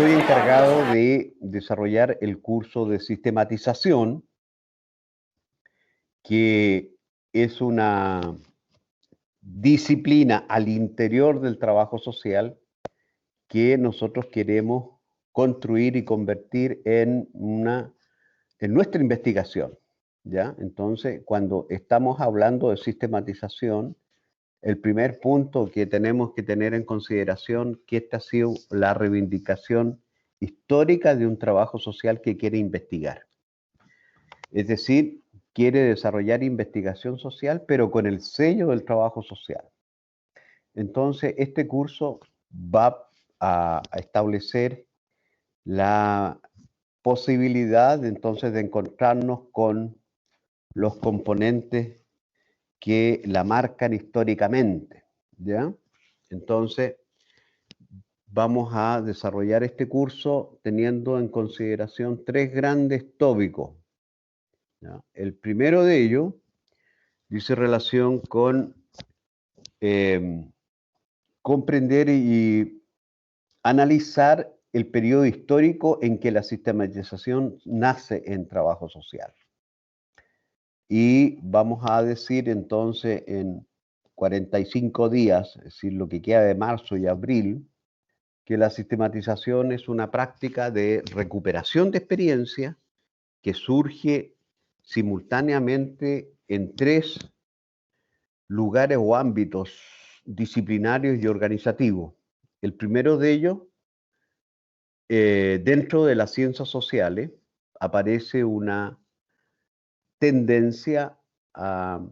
estoy encargado de desarrollar el curso de sistematización, que es una disciplina al interior del trabajo social que nosotros queremos construir y convertir en nuestra investigación, ¿ya? Entonces, cuando estamos hablando de sistematización, el primer punto que tenemos que tener en consideración que esta ha sido la reivindicación histórica de un trabajo social que quiere investigar. Es decir, quiere desarrollar investigación social, pero con el sello del trabajo social. Entonces, este curso va a establecer la posibilidad entonces de encontrarnos con los componentes que la marcan históricamente, ¿ya? Entonces, vamos a desarrollar este curso teniendo en consideración tres grandes tópicos, ¿ya? El primero de ellos dice relación con comprender y analizar el periodo histórico en que la sistematización nace en trabajo social. Y vamos a decir entonces en 45 días, es decir, lo que queda de marzo y abril, que la sistematización es una práctica de recuperación de experiencia que surge simultáneamente en tres lugares o ámbitos disciplinarios y organizativos. El primero de ellos, dentro de las ciencias sociales, aparece una tendencia a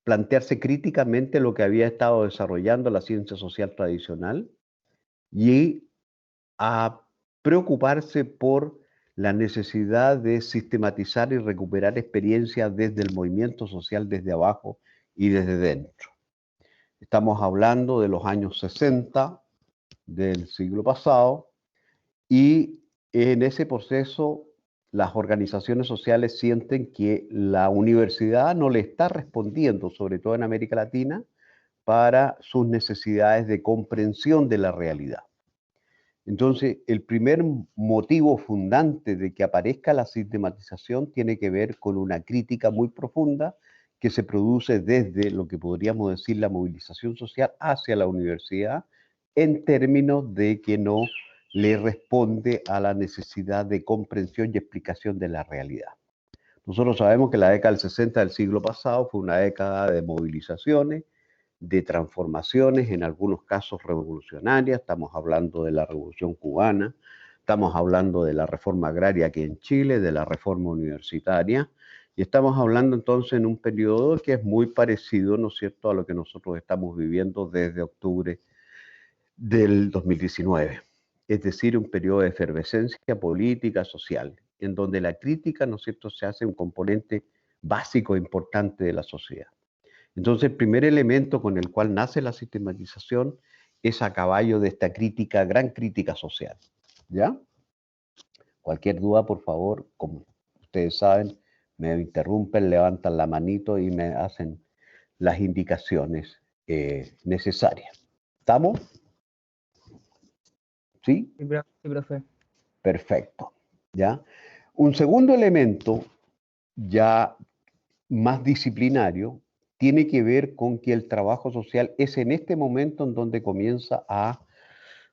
plantearse críticamente lo que había estado desarrollando la ciencia social tradicional y a preocuparse por la necesidad de sistematizar y recuperar experiencias desde el movimiento social, desde abajo y desde dentro. Estamos hablando de los años 60 del siglo pasado y en ese proceso las organizaciones sociales sienten que la universidad no le está respondiendo, sobre todo en América Latina, para sus necesidades de comprensión de la realidad. Entonces, el primer motivo fundante de que aparezca la sistematización tiene que ver con una crítica muy profunda que se produce desde lo que podríamos decir la movilización social hacia la universidad en términos de que no le responde a la necesidad de comprensión y explicación de la realidad. Nosotros sabemos que la década del 60 del siglo pasado fue una década de movilizaciones, de transformaciones, en algunos casos revolucionarias. Estamos hablando de la Revolución Cubana, estamos hablando de la reforma agraria aquí en Chile, de la reforma universitaria, y estamos hablando entonces en un periodo que es muy parecido, ¿no es cierto?, a lo que nosotros estamos viviendo desde octubre del 2019. Es decir, un periodo de efervescencia política, social, en donde la crítica, ¿no es cierto?, se hace un componente básico e importante de la sociedad. Entonces, el primer elemento con el cual nace la sistematización es a caballo de esta crítica, gran crítica social, ¿ya? Cualquier duda, por favor, como ustedes saben, me interrumpen, levantan la manito y me hacen las indicaciones necesarias. ¿Estamos? ¿Sí? Sí, profe. Perfecto, ¿ya? Un segundo elemento, ya más disciplinario, tiene que ver con que el trabajo social es en este momento en donde comienza a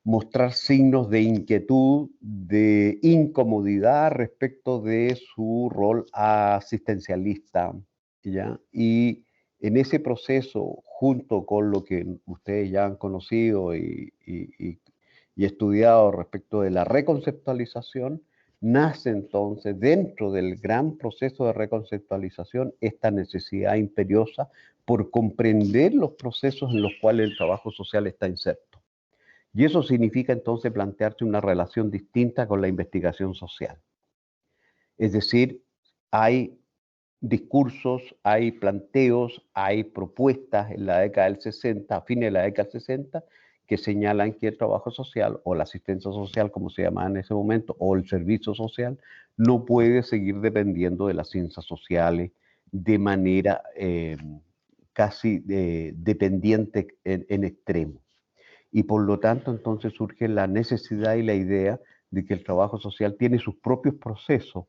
mostrar signos de inquietud, de incomodidad respecto de su rol asistencialista, ¿ya? Y en ese proceso, junto con lo que ustedes ya han conocido y estudiado respecto de la reconceptualización, nace entonces dentro del gran proceso de reconceptualización esta necesidad imperiosa por comprender los procesos en los cuales el trabajo social está inserto. Y eso significa entonces plantearse una relación distinta con la investigación social. Es decir, hay discursos, hay planteos, hay propuestas en la década del 60, a fines de la década del 60, que señalan que el trabajo social o la asistencia social, como se llamaba en ese momento, o el servicio social, no puede seguir dependiendo de las ciencias sociales de manera casi dependiente en extremo. y por lo tanto entonces surge la necesidad y la idea de que el trabajo social tiene sus propios procesos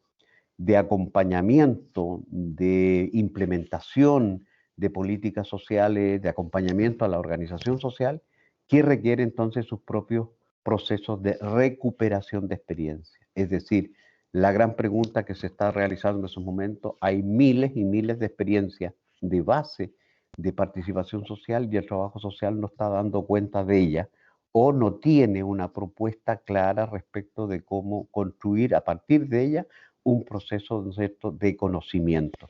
de acompañamiento, de implementación de políticas sociales, de acompañamiento a la organización social, que requiere entonces sus propios procesos de recuperación de experiencia. Es decir, la gran pregunta que se está realizando en esos momentos, hay miles y miles de experiencias de base de participación social y el trabajo social no está dando cuenta de ella o no tiene una propuesta clara respecto de cómo construir a partir de ella un proceso, ¿no es cierto?, de conocimiento.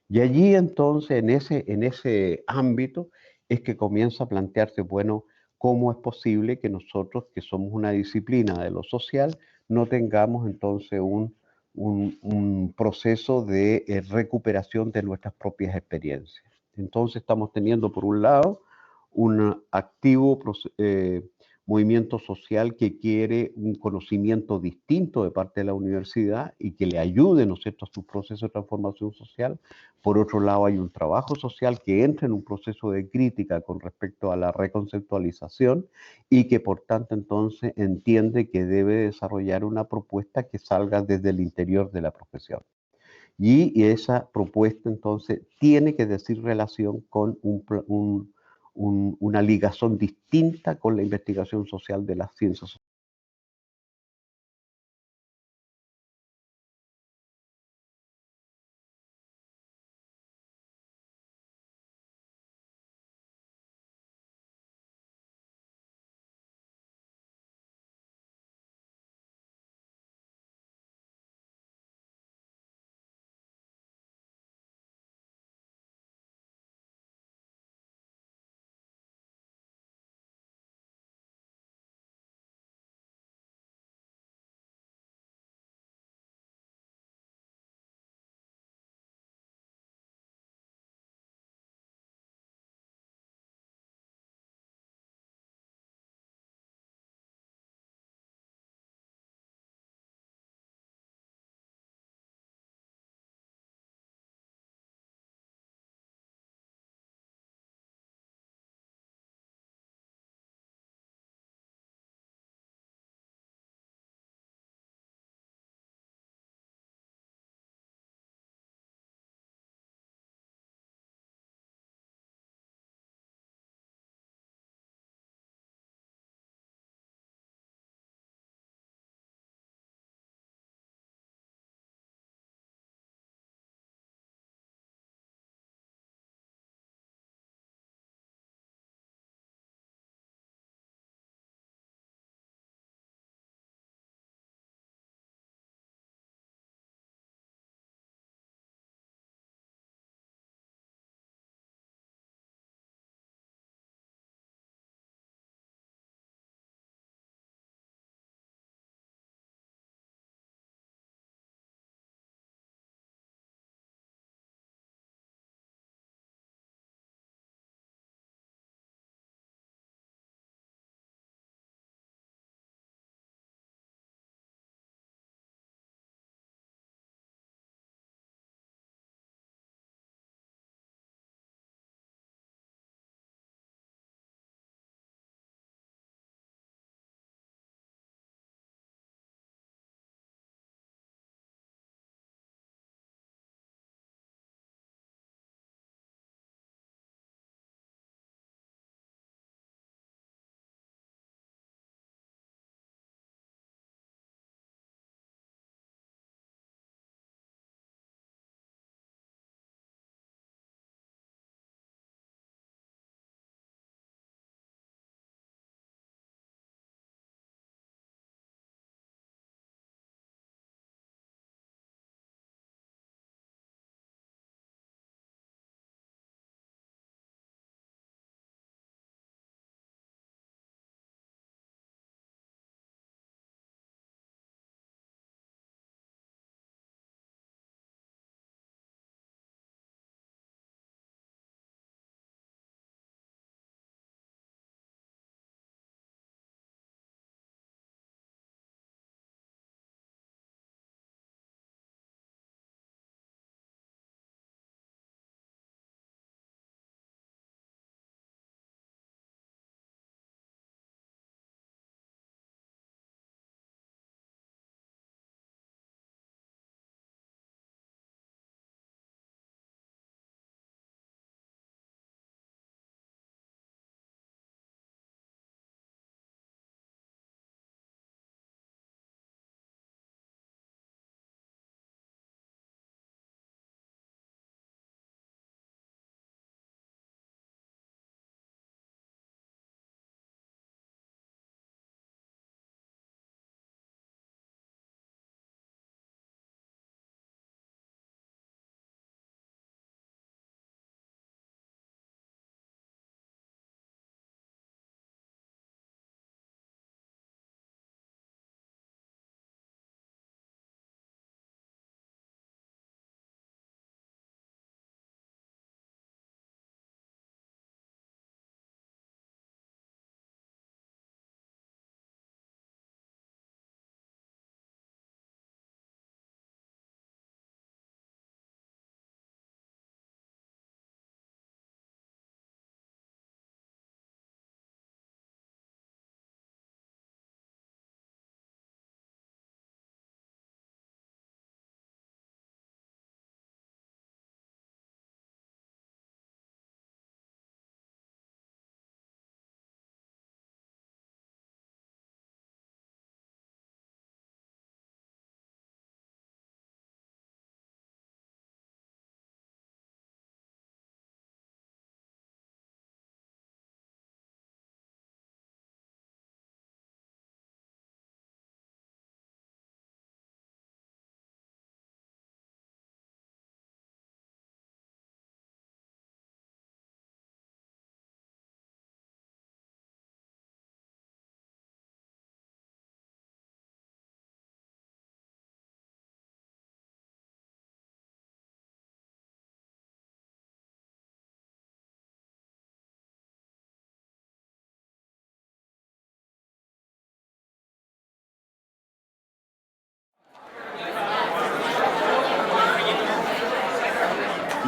Y allí entonces, en ese ámbito, es que comienza a plantearse, bueno, ¿cómo es posible que nosotros, que somos una disciplina de lo social, no tengamos entonces un proceso de recuperación de nuestras propias experiencias? Entonces estamos teniendo, por un lado, un activo movimiento social que quiere un conocimiento distinto de parte de la universidad y que le ayude, ¿no es cierto?, a su proceso de transformación social. Por otro lado, hay un trabajo social que entra en un proceso de crítica con respecto a la reconceptualización y que por tanto entonces entiende que debe desarrollar una propuesta que salga desde el interior de la profesión. Y esa propuesta entonces tiene que decir relación con una ligación distinta con la investigación social de las ciencias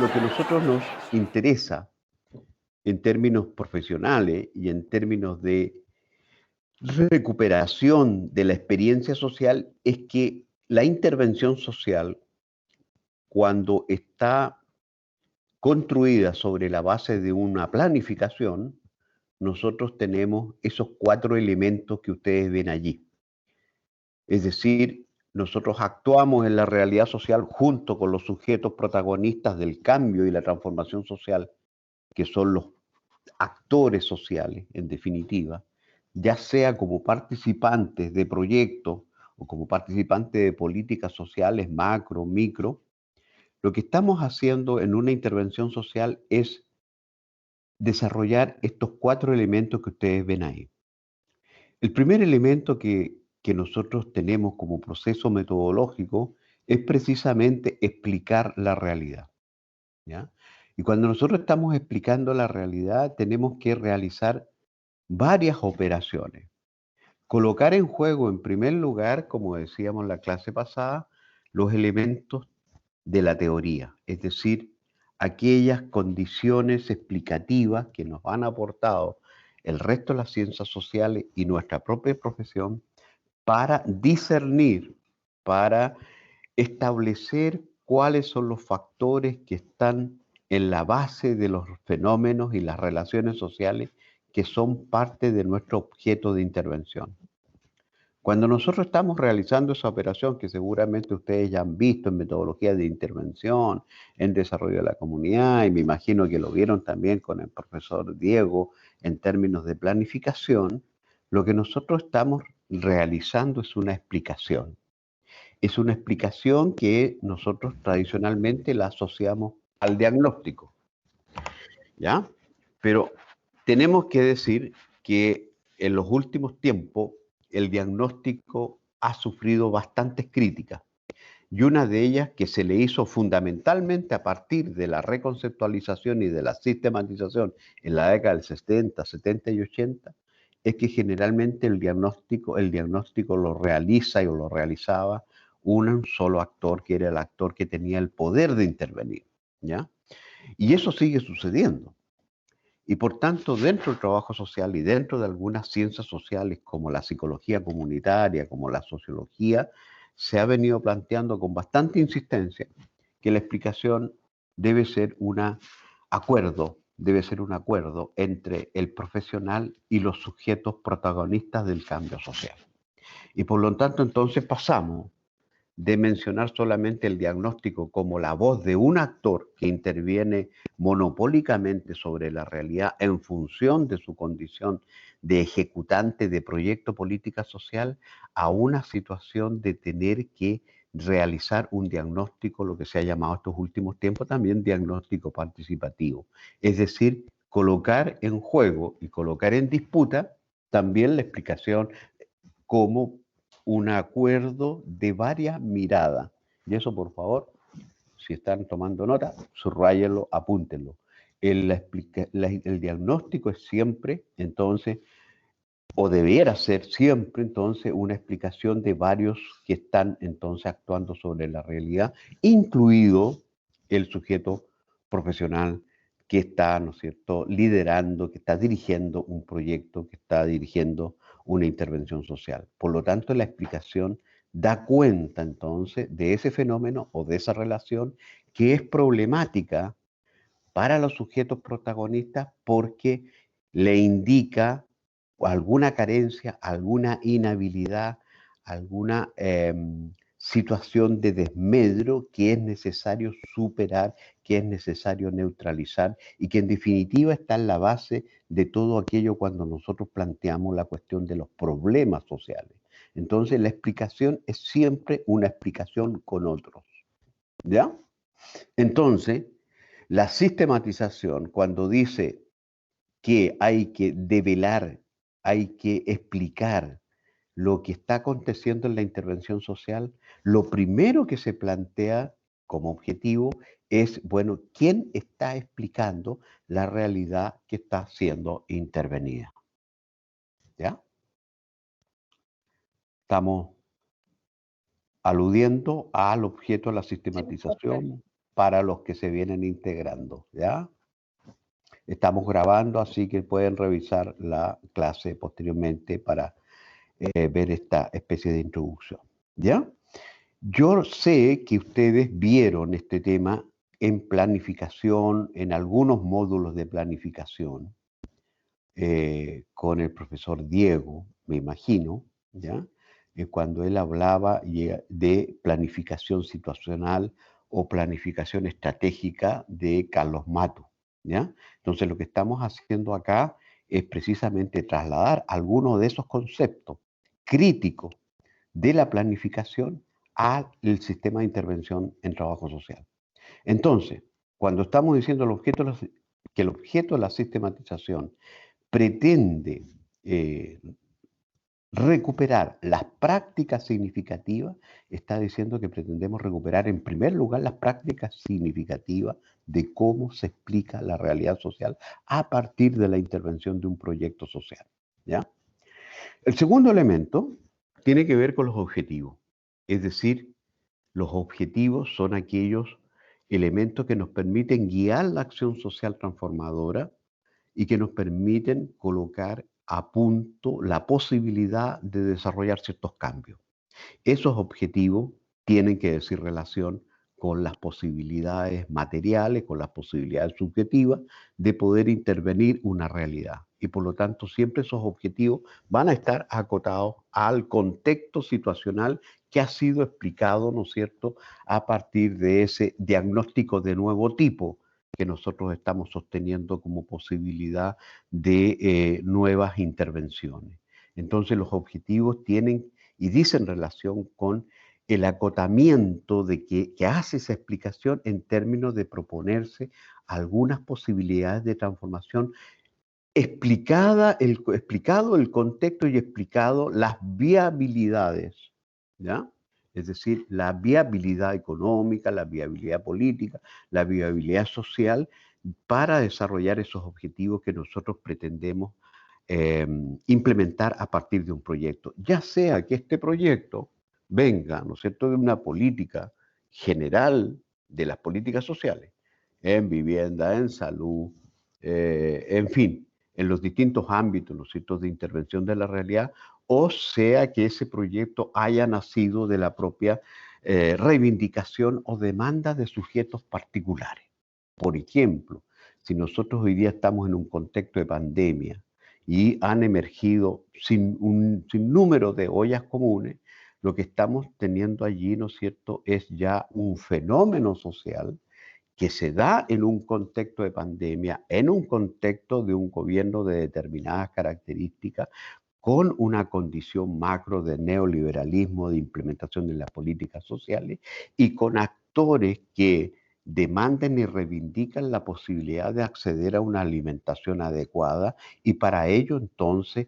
lo que a nosotros nos interesa en términos profesionales y en términos de recuperación de la experiencia social es que la intervención social, cuando está construida sobre la base de una planificación, nosotros tenemos esos 4 elementos que ustedes ven allí. Es decir, nosotros actuamos en la realidad social junto con los sujetos protagonistas del cambio y la transformación social, que son los actores sociales, en definitiva, ya sea como participantes de proyectos o como participantes de políticas sociales macro, micro. Lo que estamos haciendo en una intervención social es desarrollar estos 4 elementos que ustedes ven ahí. El primer elemento que nosotros tenemos como proceso metodológico es precisamente explicar la realidad, ¿ya? Y cuando nosotros estamos explicando la realidad, tenemos que realizar varias operaciones. Colocar en juego, en primer lugar, como decíamos en la clase pasada, los elementos de la teoría, es decir, aquellas condiciones explicativas que nos han aportado el resto de las ciencias sociales y nuestra propia profesión para discernir, para establecer cuáles son los factores que están en la base de los fenómenos y las relaciones sociales que son parte de nuestro objeto de intervención. Cuando nosotros estamos realizando esa operación, que seguramente ustedes ya han visto en metodología de intervención, en desarrollo de la comunidad, y me imagino que lo vieron también con el profesor Diego en términos de planificación, lo que nosotros estamos realizando es una explicación. Es una explicación que nosotros tradicionalmente la asociamos al diagnóstico, ¿ya? Pero tenemos que decir que en los últimos tiempos el diagnóstico ha sufrido bastantes críticas y una de ellas que se le hizo fundamentalmente a partir de la reconceptualización y de la sistematización en la década del 60, 70 y 80 es que generalmente el diagnóstico lo realiza o lo realizaba un solo actor, que era el actor que tenía el poder de intervenir, ¿ya? Y eso sigue sucediendo. Y por tanto, dentro del trabajo social y dentro de algunas ciencias sociales como la psicología comunitaria, como la sociología, se ha venido planteando con bastante insistencia que la explicación debe ser debe ser un acuerdo entre el profesional y los sujetos protagonistas del cambio social. Y por lo tanto, entonces pasamos de mencionar solamente el diagnóstico como la voz de un actor que interviene monopólicamente sobre la realidad en función de su condición de ejecutante de proyecto política social, a una situación de tener que realizar un diagnóstico, lo que se ha llamado estos últimos tiempos también diagnóstico participativo. Es decir, colocar en juego y colocar en disputa también la explicación como un acuerdo de varias miradas. Y eso, por favor, si están tomando nota, subrayenlo, apúntenlo. El diagnóstico es siempre, entonces, o debiera ser siempre, entonces, una explicación de varios que están, entonces, actuando sobre la realidad, incluido el sujeto profesional que está, ¿no es cierto?, liderando, que está dirigiendo un proyecto, que está dirigiendo una intervención social. Por lo tanto, la explicación da cuenta entonces de ese fenómeno o de esa relación que es problemática para los sujetos protagonistas porque le indica alguna carencia, alguna inhabilidad, alguna situación de desmedro que es necesario superar, que es necesario neutralizar y que en definitiva está en la base de todo aquello cuando nosotros planteamos la cuestión de los problemas sociales. Entonces la explicación es siempre una explicación con otros, ¿ya? Entonces, la sistematización, cuando dice que hay que develar, hay que explicar lo que está aconteciendo en la intervención social, lo primero que se plantea como objetivo es, bueno, ¿quién está explicando la realidad que está siendo intervenida? ¿Ya? Estamos aludiendo al objeto de la Sí, profe. sistematización. para los que se vienen integrando, ¿ya? Estamos grabando, así que pueden revisar la clase posteriormente para ver esta especie de introducción, ¿ya? Yo sé que ustedes vieron este tema en planificación, en algunos módulos de planificación, con el profesor Diego, me imagino, ¿ya? Cuando él hablaba de planificación situacional o planificación estratégica de Carlos Mato, ¿ya? Entonces lo que estamos haciendo acá es precisamente trasladar algunos de esos conceptos críticos de la planificación al sistema de intervención en trabajo social. Entonces, cuando estamos diciendo que el objeto de la sistematización pretende recuperar las prácticas significativas, está diciendo que pretendemos recuperar en primer lugar las prácticas significativas de cómo se explica la realidad social a partir de la intervención de un proyecto social, ¿ya? El segundo elemento tiene que ver con los objetivos, es decir, los objetivos son aquellos elementos que nos permiten guiar la acción social transformadora y que nos permiten colocar a punto la posibilidad de desarrollar ciertos cambios. Esos objetivos tienen que decir relación con las posibilidades materiales, con las posibilidades subjetivas de poder intervenir una realidad. Y por lo tanto, siempre esos objetivos van a estar acotados al contexto situacional que ha sido explicado, ¿no es cierto?, a partir de ese diagnóstico de nuevo tipo que nosotros estamos sosteniendo como posibilidad de nuevas intervenciones. Entonces, los objetivos tienen y dicen relación con el acotamiento que hace esa explicación en términos de proponerse algunas posibilidades de transformación explicado el contexto y explicado las viabilidades, ¿ya? Es decir, la viabilidad económica, la viabilidad política, la viabilidad social para desarrollar esos objetivos que nosotros pretendemos implementar a partir de un proyecto. Ya sea que este proyecto venga, ¿no es cierto?, de una política general de las políticas sociales, en vivienda, en salud, en fin, en los distintos ámbitos, ¿no es cierto?, de intervención de la realidad, o sea que ese proyecto haya nacido de la propia reivindicación o demanda de sujetos particulares. Por ejemplo, si nosotros hoy día estamos en un contexto de pandemia y han emergido un sinnúmero de ollas comunes, lo que estamos teniendo allí, ¿no es cierto?, es ya un fenómeno social que se da en un contexto de pandemia, en un contexto de un gobierno de determinadas características, con una condición macro de neoliberalismo, de implementación de las políticas sociales y con actores que demanden y reivindican la posibilidad de acceder a una alimentación adecuada y para ello entonces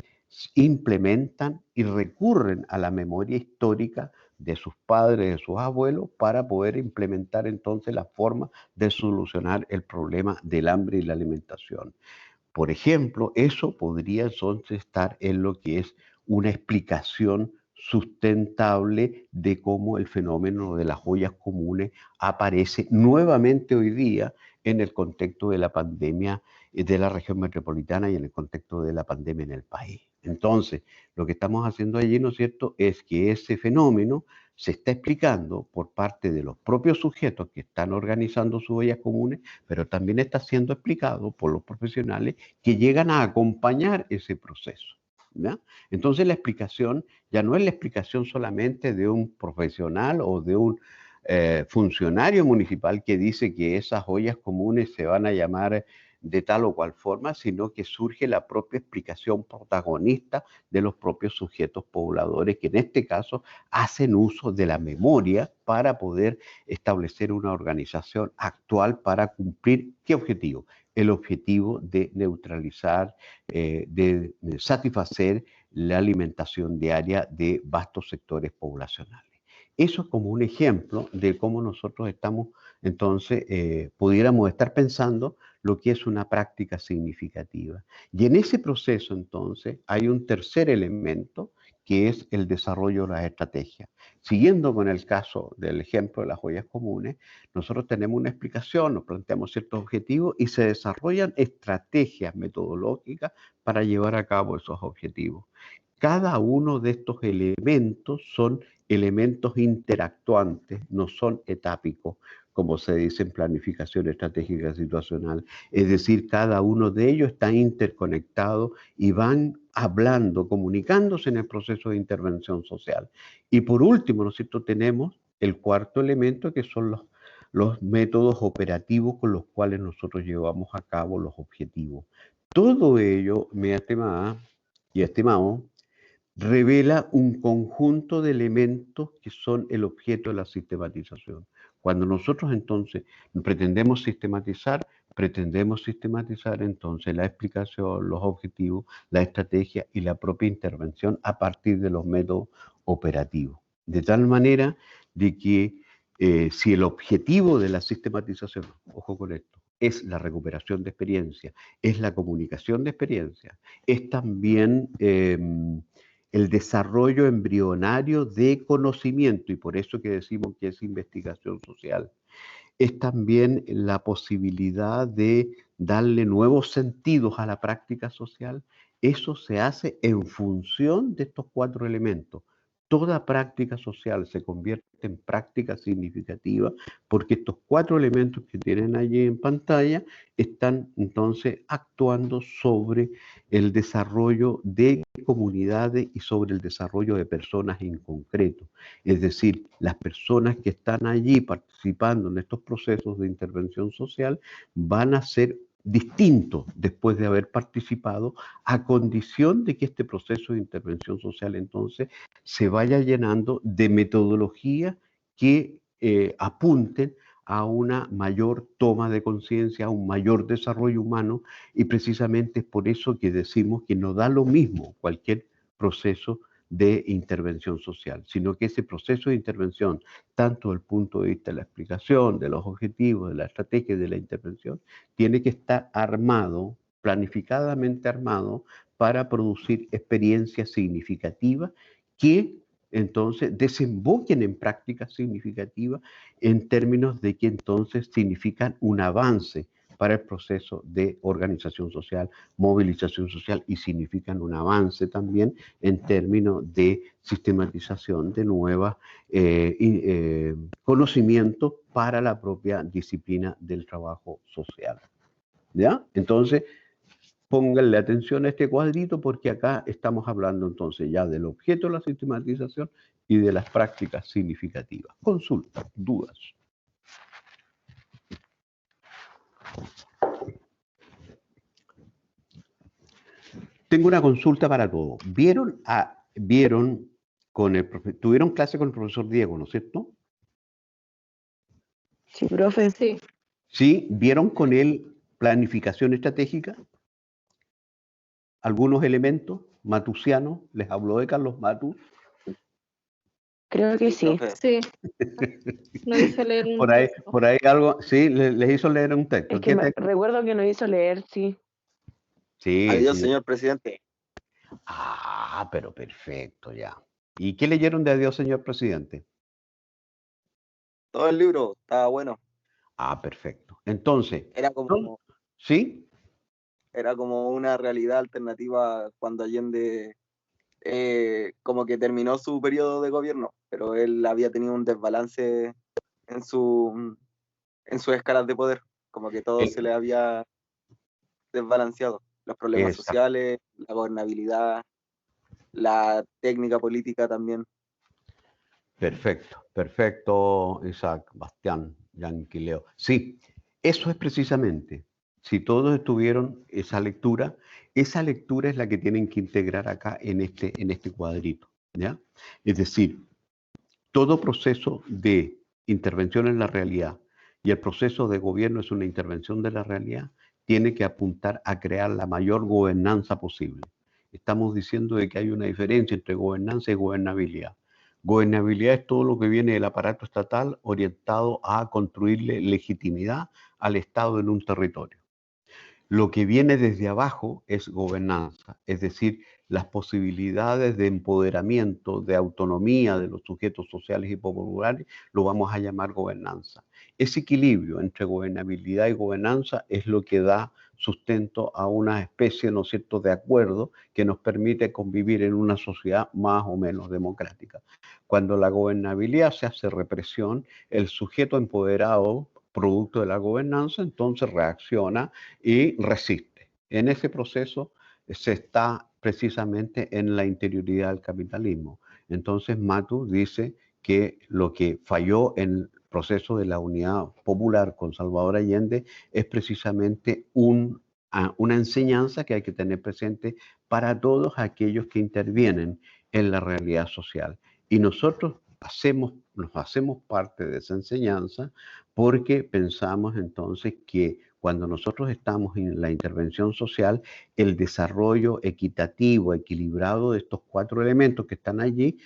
implementan y recurren a la memoria histórica de sus padres, de sus abuelos, para poder implementar entonces la forma de solucionar el problema del hambre y la alimentación. Por ejemplo, eso podría entonces estar en lo que es una explicación sustentable de cómo el fenómeno de las ollas comunes aparece nuevamente hoy día en el contexto de la pandemia de la región metropolitana y en el contexto de la pandemia en el país. Entonces, lo que estamos haciendo allí, ¿no es cierto?, es que ese fenómeno se está explicando por parte de los propios sujetos que están organizando sus ollas comunes, pero también está siendo explicado por los profesionales que llegan a acompañar ese proceso, ¿ya? Entonces la explicación ya no es la explicación solamente de un profesional o de un funcionario municipal que dice que esas ollas comunes se van a llamar de tal o cual forma, sino que surge la propia explicación protagonista de los propios sujetos pobladores, que en este caso hacen uso de la memoria para poder establecer una organización actual para cumplir ¿qué objetivo? El objetivo de neutralizar, de satisfacer la alimentación diaria de vastos sectores poblacionales. Eso es como un ejemplo de cómo nosotros estamos, entonces, pudiéramos estar pensando lo que es una práctica significativa. Y en ese proceso, entonces, hay un tercer elemento que es el desarrollo de las estrategias. Siguiendo con el caso del ejemplo de las ollas comunes, nosotros tenemos una explicación, nos planteamos ciertos objetivos y se desarrollan estrategias metodológicas para llevar a cabo esos objetivos. Cada uno de estos elementos son elementos interactuantes, no son etápicos, como se dice en planificación estratégica situacional. Es decir, cada uno de ellos está interconectado y van hablando, comunicándose en el proceso de intervención social. Y por último, ¿no es cierto?, tenemos el cuarto elemento, que son los métodos operativos con los cuales nosotros llevamos a cabo los objetivos. Todo ello, mi estimada y estimado, revela un conjunto de elementos que son el objeto de la sistematización. Cuando nosotros entonces pretendemos sistematizar entonces la explicación, los objetivos, la estrategia y la propia intervención a partir de los métodos operativos. De tal manera de que si el objetivo de la sistematización, ojo con esto, es la recuperación de experiencia, es la comunicación de experiencia, es también el desarrollo embrionario de conocimiento, y por eso que decimos que es investigación social. Es también la posibilidad de darle nuevos sentidos a la práctica social. Eso se hace en función de estos cuatro elementos. Toda práctica social se convierte en práctica significativa porque estos cuatro elementos que tienen allí en pantalla están entonces actuando sobre el desarrollo de comunidades y sobre el desarrollo de personas en concreto. Es decir, las personas que están allí participando en estos procesos de intervención social van a ser distintos después de haber participado, a condición de que este proceso de intervención social entonces se vaya llenando de metodologías que apunten a una mayor toma de conciencia, a un mayor desarrollo humano, y precisamente es por eso que decimos que no da lo mismo cualquier proceso de intervención social, sino que ese proceso de intervención, tanto desde el punto de vista de la explicación, de los objetivos, de la estrategia y de la intervención, tiene que estar armado, planificadamente armado, para producir experiencias significativas que entonces desemboquen en prácticas significativas en términos de que entonces significan un avance para el proceso de organización social, movilización social, y significan un avance también en términos de sistematización de nuevos conocimientos para la propia disciplina del trabajo social. ¿Ya? Entonces, pónganle atención a este cuadrito porque acá estamos hablando entonces ya del objeto de la sistematización y de las prácticas significativas. Consultas, dudas. Tengo una consulta para todos. Tuvieron clase con el profesor Diego, ¿no es cierto? Sí, profe. Sí. ¿Sí? ¿Vieron con él planificación estratégica? ¿Algunos elementos? ¿Matusiano? ¿Les habló de Carlos Matus? Creo que sí. Sí. Nos hizo leer un texto. Por ahí algo, sí, les hizo leer un texto. Es que recuerdo que nos hizo leer, sí. Sí. Adiós, Sí. señor presidente. Ah, pero perfecto, ya. ¿Y qué leyeron de Adiós, señor presidente? Todo el libro estaba bueno. Ah, perfecto. Entonces, Era como, ¿sí? era como una realidad alternativa cuando Allende como que terminó su periodo de gobierno, pero él había tenido un desbalance en sus escalas de poder, como que todo se le había desbalanceado. Los problemas Exacto. sociales, la gobernabilidad, la técnica política también. Perfecto, perfecto, Isaac, Bastián, Yanquileo. Sí, eso es precisamente. Si todos estuvieron esa lectura es la que tienen que integrar acá en este cuadrito, ¿ya? Es decir, todo proceso de intervención en la realidad, y el proceso de gobierno es una intervención de la realidad, tiene que apuntar a crear la mayor gobernanza posible. Estamos diciendo de que hay una diferencia entre gobernanza y gobernabilidad. Gobernabilidad es todo lo que viene del aparato estatal orientado a construirle legitimidad al Estado en un territorio. Lo que viene desde abajo es gobernanza, es decir, las posibilidades de empoderamiento, de autonomía de los sujetos sociales y populares, lo vamos a llamar gobernanza. Ese equilibrio entre gobernabilidad y gobernanza es lo que da sustento a una especie, ¿no es cierto?, de acuerdo que nos permite convivir en una sociedad más o menos democrática. Cuando la gobernabilidad se hace represión, el sujeto empoderado, producto de la gobernanza, entonces reacciona y resiste. En ese proceso se está precisamente en la interioridad del capitalismo. Entonces Matu dice que lo que falló en el proceso de la unidad popular con Salvador Allende es precisamente una enseñanza que hay que tener presente para todos aquellos que intervienen en la realidad social. Y nosotros nos hacemos parte de esa enseñanza porque pensamos entonces que cuando nosotros estamos en la intervención social, el desarrollo equitativo, equilibrado de estos 4 elementos que están allí,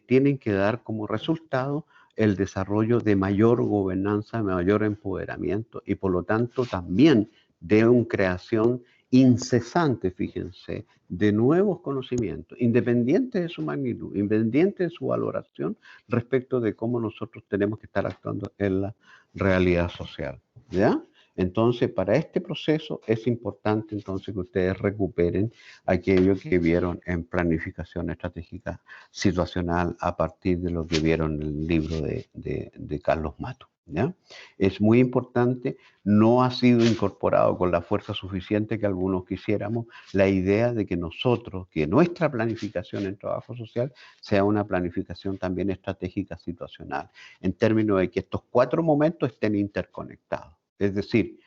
tienen que dar como resultado el desarrollo de mayor gobernanza, mayor empoderamiento y por lo tanto también de una creación incesante, fíjense, de nuevos conocimientos, independiente de su magnitud, independiente de su valoración respecto de cómo nosotros tenemos que estar actuando en la realidad social, ¿ya? Entonces, para este proceso es importante entonces que ustedes recuperen aquello que vieron en planificación estratégica situacional a partir de lo que vieron en el libro de Carlos Mato, ¿ya? Es muy importante, no ha sido incorporado con la fuerza suficiente que algunos quisiéramos, la idea de que nosotros, que nuestra planificación en trabajo social sea una planificación también estratégica situacional, en términos de que estos 4 momentos estén interconectados. Es decir,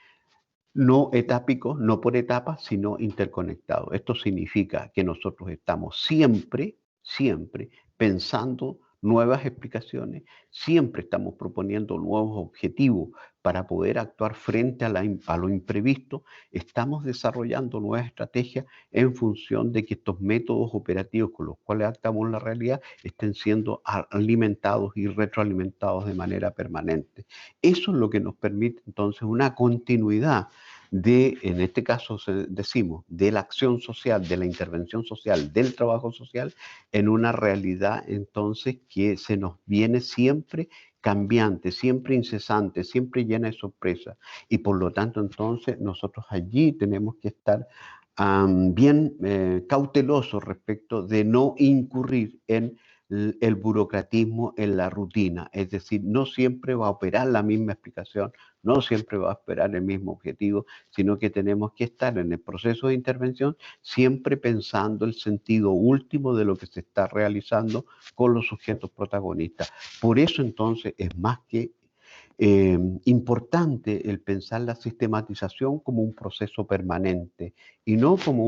no etápicos, no por etapas, sino interconectados. Esto significa que nosotros estamos siempre pensando nuevas explicaciones, siempre estamos proponiendo nuevos objetivos para poder actuar frente a lo imprevisto, estamos desarrollando nuevas estrategias en función de que estos métodos operativos con los cuales actuamos en la realidad estén siendo alimentados y retroalimentados de manera permanente. Eso es lo que nos permite entonces una continuidad de, en este caso decimos, de la acción social, de la intervención social, del trabajo social, en una realidad entonces que se nos viene siempre cambiante, siempre incesante, siempre llena de sorpresas. Y por lo tanto entonces nosotros allí tenemos que estar bien cautelosos respecto de no incurrir en el burocratismo, en la rutina. Es decir, no siempre va a operar la misma explicación, no siempre va a esperar el mismo objetivo, sino que tenemos que estar en el proceso de intervención siempre pensando el sentido último de lo que se está realizando con los sujetos protagonistas. Por eso entonces es más que importante el pensar la sistematización como un proceso permanente y no como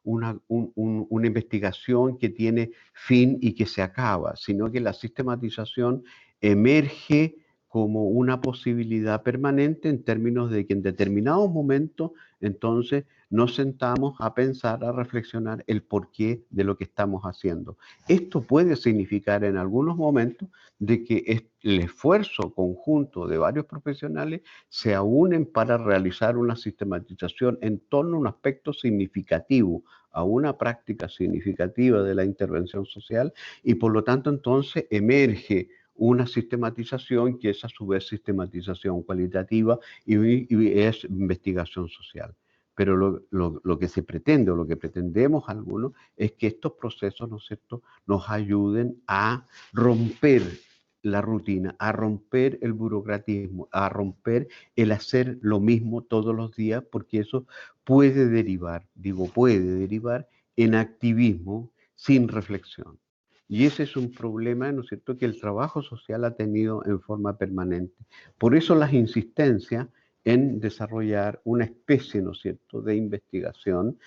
una investigación que tiene fin y que se acaba, sino que la sistematización emerge como una posibilidad permanente en términos de que en determinados momentos entonces nos sentamos a pensar, a reflexionar el porqué de lo que estamos haciendo. Esto puede significar en algunos momentos de que el esfuerzo conjunto de varios profesionales se unen para realizar una sistematización en torno a un aspecto significativo, a una práctica significativa de la intervención social y por lo tanto entonces emerge una sistematización que es a su vez sistematización cualitativa y es investigación social. Pero lo que se pretende o lo que pretendemos algunos es que estos procesos, ¿no es cierto?, nos ayuden a romper la rutina, a romper el burocratismo, a romper el hacer lo mismo todos los días, porque eso puede derivar, puede derivar en activismo sin reflexión. Y ese es un problema, ¿no es cierto?, que el trabajo social ha tenido en forma permanente. Por eso las insistencias en desarrollar una especie, ¿no es cierto?, de investigación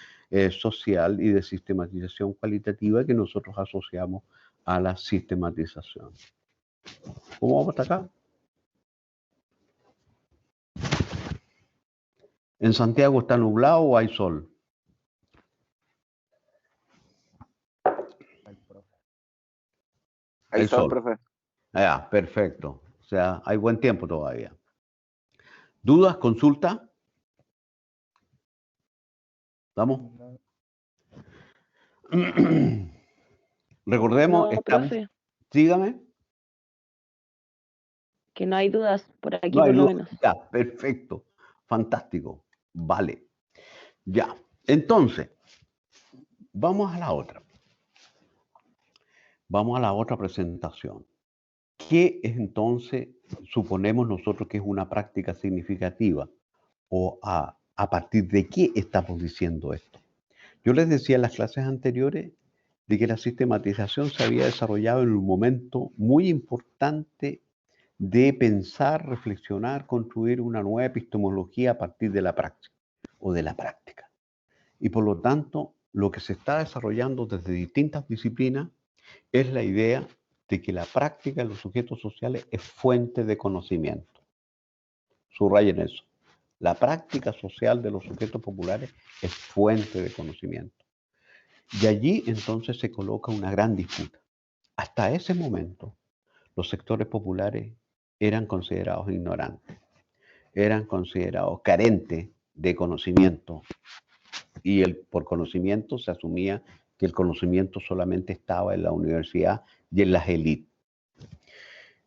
social y de sistematización cualitativa que nosotros asociamos a la sistematización. ¿Cómo vamos hasta acá? ¿En Santiago está nublado o hay sol? Hay sol, profe. Ah, perfecto. O sea, hay buen tiempo todavía. ¿Dudas? ¿Consulta? ¿Vamos? Recordemos, No, profe, dígame. que no hay dudas por aquí No hay por lo duda. menos. Ya, perfecto. Fantástico. Vale. Ya. Entonces, vamos a la otra. Vamos a la otra presentación. ¿Qué es entonces, suponemos nosotros que es una práctica significativa? ¿O a partir de qué estamos diciendo esto? Yo les decía en las clases anteriores de que la sistematización se había desarrollado en un momento muy importante de pensar, reflexionar, construir una nueva epistemología a partir de la práctica o de la práctica. Y por lo tanto, lo que se está desarrollando desde distintas disciplinas es la idea de que la práctica de los sujetos sociales es fuente de conocimiento. Subrayen eso. La práctica social de los sujetos populares es fuente de conocimiento. Y allí entonces se coloca una gran disputa. Hasta ese momento, los sectores populares eran considerados ignorantes, eran considerados carentes de conocimiento. Y por conocimiento se asumía que el conocimiento solamente estaba en la universidad y en las élites.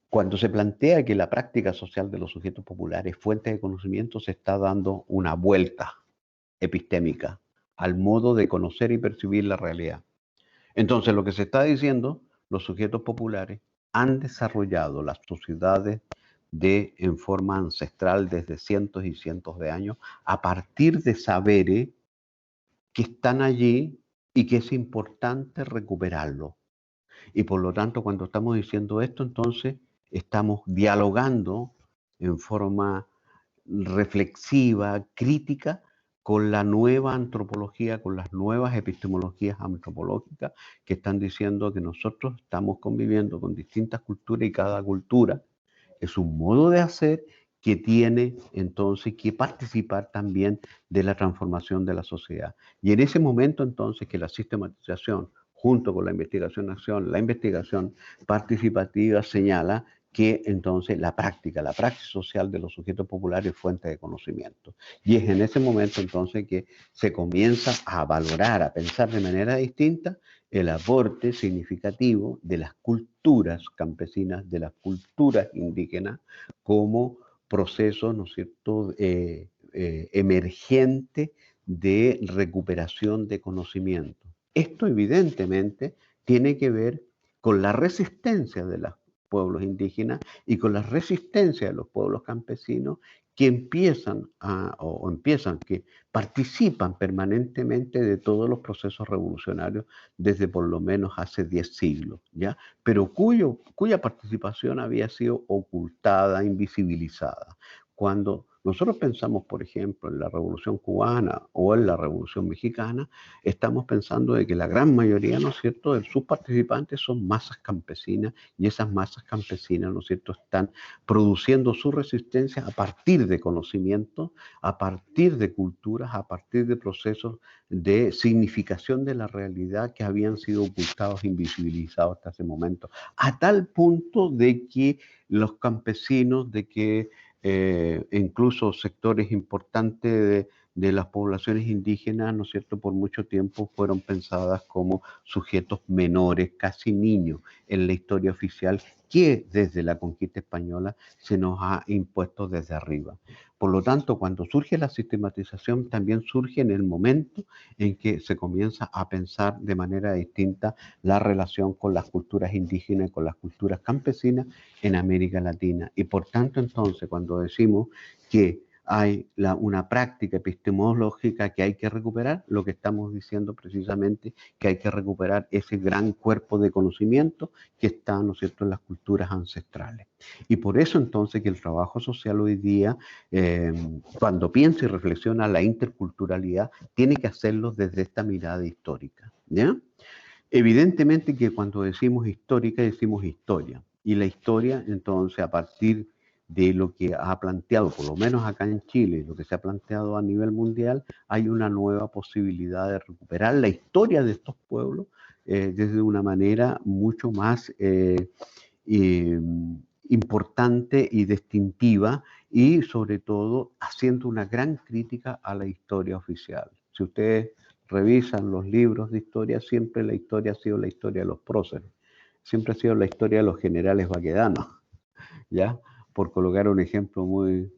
Cuando se plantea que la práctica social de los sujetos populares es fuente de conocimiento, se está dando una vuelta epistémica al modo de conocer y percibir la realidad. Entonces, lo que se está diciendo, los sujetos populares han desarrollado las sociedades en forma ancestral desde cientos y cientos de años a partir de saberes que están allí y que es importante recuperarlo. Y por lo tanto, cuando estamos diciendo esto, entonces estamos dialogando en forma reflexiva, crítica, con la nueva antropología, con las nuevas epistemologías antropológicas que están diciendo que nosotros estamos conviviendo con distintas culturas y cada cultura es un modo de hacer que tiene entonces que participar también de la transformación de la sociedad. Y en ese momento entonces que la sistematización junto con la investigación-acción, la investigación participativa señala que entonces la práctica social de los sujetos populares es fuente de conocimiento. Y es en ese momento entonces que se comienza a valorar, a pensar de manera distinta el aporte significativo de las culturas campesinas, de las culturas indígenas, como procesos, ¿no es cierto?, emergente de recuperación de conocimiento. Esto evidentemente tiene que ver con la resistencia de los pueblos indígenas y con la resistencia de los pueblos campesinos que que participan permanentemente de todos los procesos revolucionarios desde por lo menos hace 10 siglos, ¿ya? Pero cuya participación había sido ocultada, invisibilizada. Cuando nosotros pensamos, por ejemplo, en la Revolución Cubana o en la Revolución Mexicana, estamos pensando de que la gran mayoría, ¿no es cierto?, de sus participantes son masas campesinas y esas masas campesinas, ¿no es cierto?, están produciendo su resistencia a partir de conocimiento, a partir de culturas, a partir de procesos de significación de la realidad que habían sido ocultados, invisibilizados hasta ese momento, a tal punto de que los campesinos, de que incluso sectores importantes de las poblaciones indígenas, ¿no es cierto?, por mucho tiempo fueron pensadas como sujetos menores, casi niños, en la historia oficial que desde la conquista española se nos ha impuesto desde arriba. Por lo tanto, cuando surge la sistematización, también surge en el momento en que se comienza a pensar de manera distinta la relación con las culturas indígenas y con las culturas campesinas en América Latina. Y por tanto, entonces, cuando decimos que hay una práctica epistemológica que hay que recuperar, lo que estamos diciendo precisamente que hay que recuperar ese gran cuerpo de conocimiento que está, ¿no es cierto?, en las culturas ancestrales. Y por eso entonces que el trabajo social hoy día, cuando piensa y reflexiona la interculturalidad, tiene que hacerlo desde esta mirada histórica, ¿ya? Evidentemente que cuando decimos histórica, decimos historia. Y la historia, entonces, a partir de lo que ha planteado, por lo menos acá en Chile, lo que se ha planteado a nivel mundial, hay una nueva posibilidad de recuperar la historia de estos pueblos desde una manera mucho más importante y distintiva y sobre todo haciendo una gran crítica a la historia oficial. Si ustedes revisan los libros de historia, siempre la historia ha sido la historia de los próceres, siempre ha sido la historia de los generales baquedanos, ¿ya? Por colocar un ejemplo muy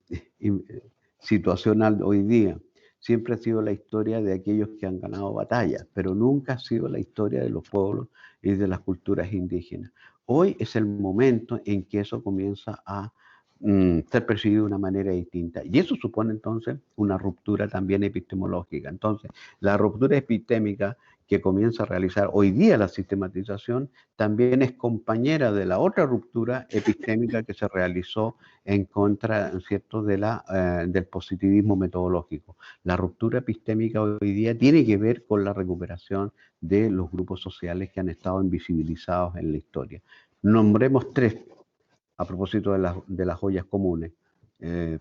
situacional hoy día. Siempre ha sido la historia de aquellos que han ganado batallas, pero nunca ha sido la historia de los pueblos y de las culturas indígenas. Hoy es el momento en que eso comienza a ser percibido de una manera distinta. Y eso supone entonces una ruptura también epistemológica. Entonces, la ruptura epistémica que comienza a realizar hoy día la sistematización también es compañera de la otra ruptura epistémica que se realizó en contra, ¿cierto?, del positivismo metodológico. La ruptura epistémica hoy día tiene que ver con la recuperación de los grupos sociales que han estado invisibilizados en la historia. Nombremos tres a propósito de las ollas comunes: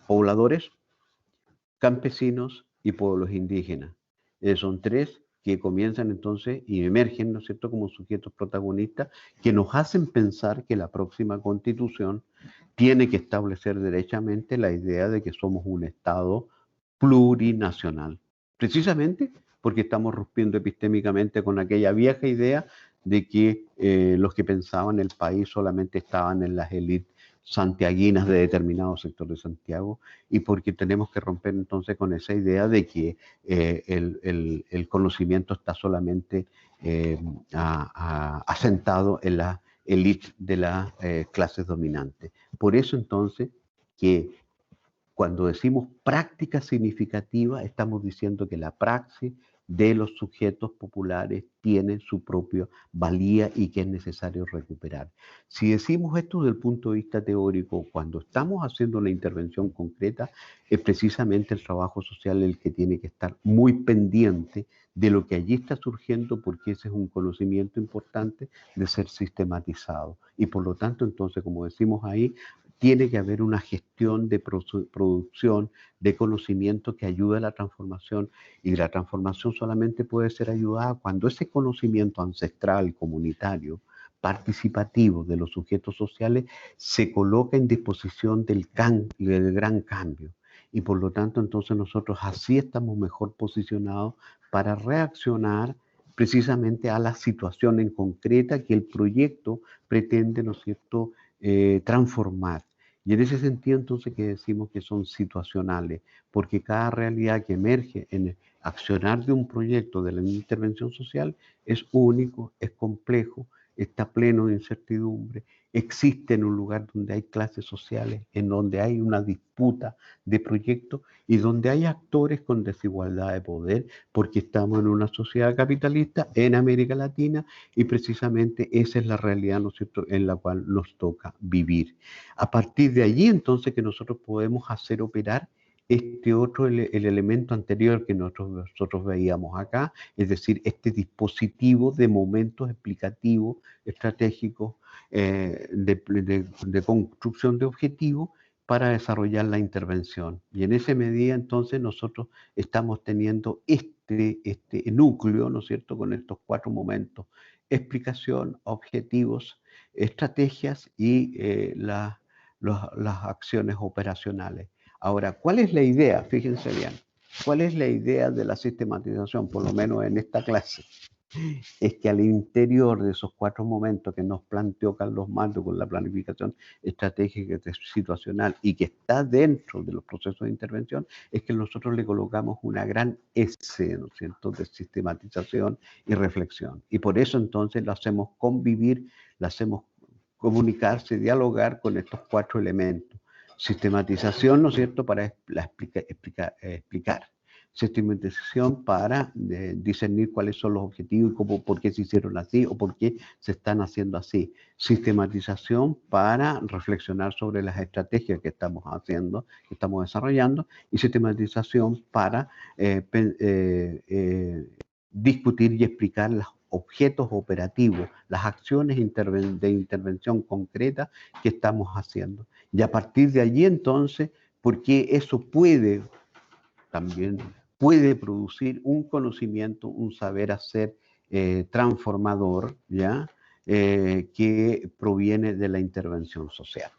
pobladores, campesinos y pueblos indígenas. Son tres que comienzan entonces y emergen, ¿no es cierto?, como sujetos protagonistas que nos hacen pensar que la próxima constitución tiene que establecer derechamente la idea de que somos un Estado plurinacional, precisamente porque estamos rompiendo epistémicamente con aquella vieja idea de que los que pensaban el país solamente estaban en las élites santiaguinas de determinado sector de Santiago, y porque tenemos que romper entonces con esa idea de que el conocimiento está solamente asentado en la élite de las clases dominantes. Por eso entonces que cuando decimos práctica significativa, estamos diciendo que la praxis de los sujetos populares tiene su propia valía y que es necesario recuperar. Si decimos esto desde el punto de vista teórico, cuando estamos haciendo una intervención concreta, es precisamente el trabajo social el que tiene que estar muy pendiente de lo que allí está surgiendo, porque ese es un conocimiento importante de ser sistematizado. Y por lo tanto, entonces, como decimos ahí, tiene que haber una gestión de producción de conocimiento que ayude a la transformación, y la transformación solamente puede ser ayudada cuando ese conocimiento ancestral, comunitario, participativo de los sujetos sociales se coloca en disposición del gran cambio. Y por lo tanto, entonces nosotros así estamos mejor posicionados para reaccionar precisamente a la situación en concreta que el proyecto pretende, ¿no es cierto?, transformar. Y en ese sentido entonces que decimos que son situacionales, porque cada realidad que emerge en el accionar de un proyecto de la intervención social es único, es complejo, está pleno de incertidumbre, existe en un lugar donde hay clases sociales, en donde hay una disputa de proyectos y donde hay actores con desigualdad de poder, porque estamos en una sociedad capitalista en América Latina y precisamente esa es la realidad, ¿no es cierto?, en la cual nos toca vivir. A partir de allí entonces que nosotros podemos hacer operar este otro, el elemento anterior que nosotros veíamos acá, es decir, este dispositivo de momentos explicativos, estratégicos, de construcción de objetivos para desarrollar la intervención. Y en esa medida entonces nosotros estamos teniendo este núcleo, ¿no es cierto?, con estos cuatro momentos: explicación, objetivos, estrategias y las acciones operacionales. Ahora, ¿cuál es la idea? Fíjense bien, ¿cuál es la idea de la sistematización, por lo menos en esta clase? Es que al interior de esos cuatro momentos que nos planteó Carlos Maldo con la planificación estratégica situacional y que está dentro de los procesos de intervención, es que nosotros le colocamos una gran S, ¿no es cierto?, de sistematización y reflexión. Y por eso entonces lo hacemos convivir, lo hacemos comunicarse, dialogar con estos cuatro elementos. Sistematización, ¿no es cierto?, para explicar. Sistematización para discernir cuáles son los objetivos y cómo, por qué se hicieron así o por qué se están haciendo así. Sistematización para reflexionar sobre las estrategias que estamos haciendo, que estamos desarrollando, y sistematización para discutir y explicar los objetos operativos, las acciones de intervención concreta que estamos haciendo. Y a partir de allí entonces, porque eso también puede producir un conocimiento, un saber hacer transformador, ¿ya? Que proviene de la intervención social.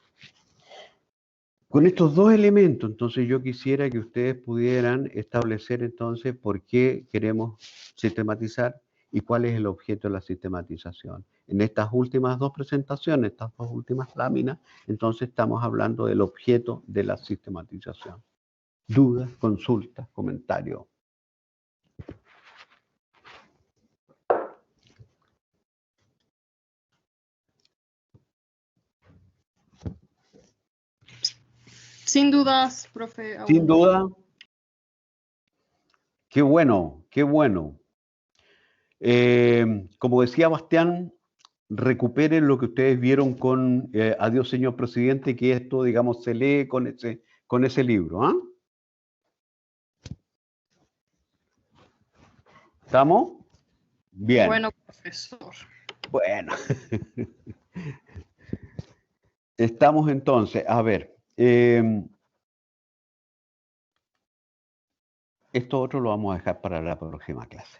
Con estos dos elementos, entonces yo quisiera que ustedes pudieran establecer entonces por qué queremos sistematizar y cuál es el objeto de la sistematización. En estas últimas dos presentaciones, estas dos últimas láminas, entonces estamos hablando del objeto de la sistematización. Dudas, consultas, comentarios. Sin dudas, profe. Sin duda. Qué bueno, qué bueno. Como decía Bastián, recuperen lo que ustedes vieron con Adiós, señor presidente, que esto, digamos, se lee con ese libro. ¿Ah? ¿Estamos? Bien. Bueno, profesor. Bueno. Estamos entonces, a ver. Esto otro lo vamos a dejar para la próxima clase.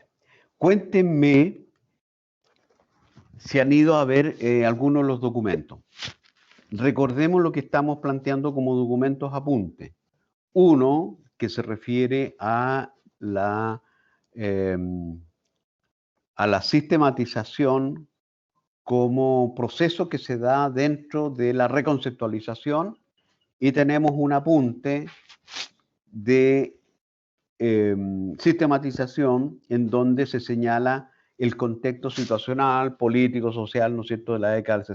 Cuéntenme si han ido a ver algunos de los documentos. Recordemos lo que estamos planteando como documentos apunte. Uno, que se refiere a la sistematización como proceso que se da dentro de la reconceptualización, y tenemos un apunte de sistematización en donde se señala el contexto situacional, político, social, ¿no es cierto?, de la década del